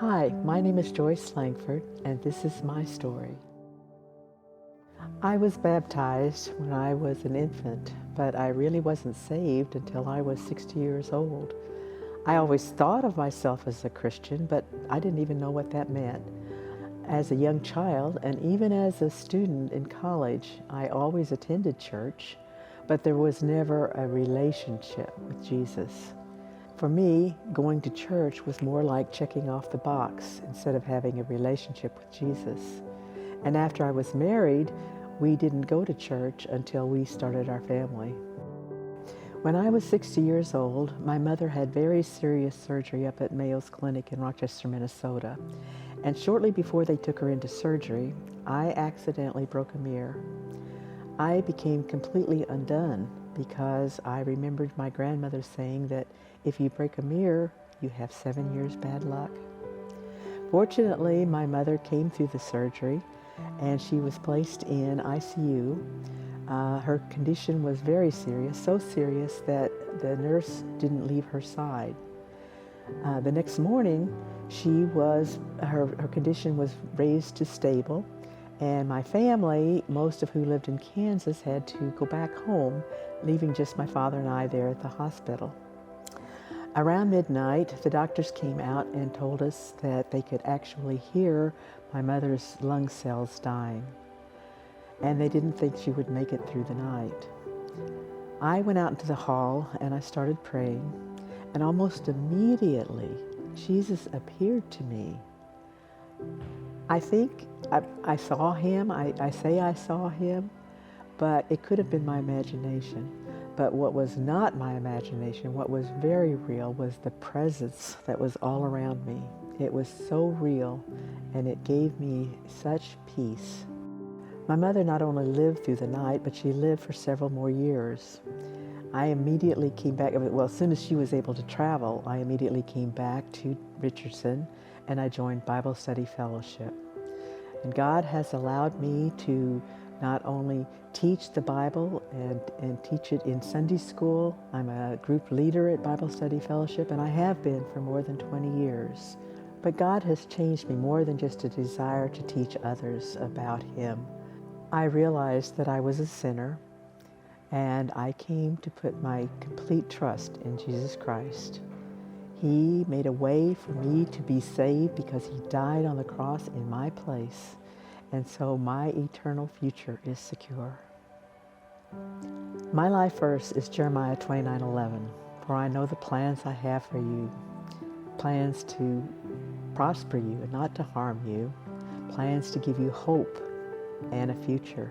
Hi, my name is Joyce Langford, and this is my story. I was baptized when I was an infant, but I really wasn't saved until I was 60 years old. I always thought of myself as a Christian, but I didn't even know what that meant. As a young child, and even as a student in college, I always attended church, but there was never a relationship with Jesus. For me, going to church was more like checking off the box instead of having a relationship with Jesus. And after I was married, we didn't go to church until we started our family. When I was 60 years old, my mother had very serious surgery up at Mayo's Clinic in Rochester, Minnesota. And shortly before they took her into surgery, I accidentally broke a mirror. I became completely undone because I remembered my grandmother saying that if you break a mirror, you have 7 years bad luck. Fortunately, my mother came through the surgery and she was placed in ICU. Her condition was very serious, so serious that the nurse didn't leave her side. The next morning, her condition was raised to stable, and my family, most of who lived in Kansas, had to go back home, leaving just my father and I there at the hospital. Around midnight, the doctors came out and told us that they could actually hear my mother's lung cells dying, and they didn't think she would make it through the night. I went out into the hall and I started praying, and almost immediately, Jesus appeared to me. I think I saw him. I say I saw him, but it could have been my imagination. But what was not my imagination, what was very real, was the presence that was all around me. It was so real, and it gave me such peace. My mother not only lived through the night, but she lived for several more years. I immediately came back, well, as soon as she was able to travel, I immediately came back to Richardson, and I joined Bible Study Fellowship. And God has allowed me to not only teach the Bible and teach it in Sunday school. I'm a group leader at Bible Study Fellowship, and I have been for more than 20 years. But God has changed me more than just a desire to teach others about Him. I realized that I was a sinner, and I came to put my complete trust in Jesus Christ. He made a way for me to be saved because He died on the cross in my place. And so my eternal future is secure. My life verse is Jeremiah 29:11. For I know the plans I have for you, plans to prosper you and not to harm you, plans to give you hope and a future.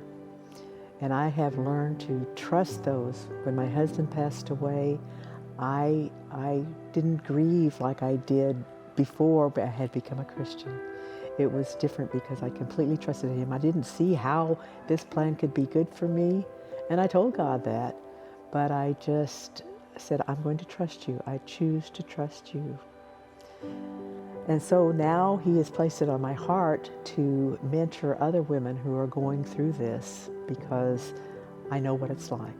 And I have learned to trust those. When my husband passed away, I didn't grieve like I did before I had become a Christian. It was different because I completely trusted Him. I didn't see how this plan could be good for me, and I told God that. But I just said, I'm going to trust you. I choose to trust you. And so now He has placed it on my heart to mentor other women who are going through this because I know what it's like.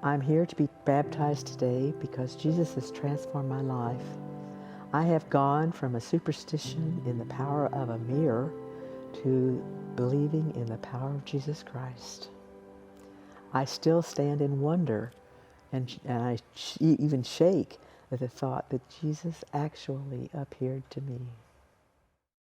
I'm here to be baptized today because Jesus has transformed my life. I have gone from a superstition in the power of a mirror to believing in the power of Jesus Christ. I still stand in wonder and I even shake at the thought that Jesus actually appeared to me.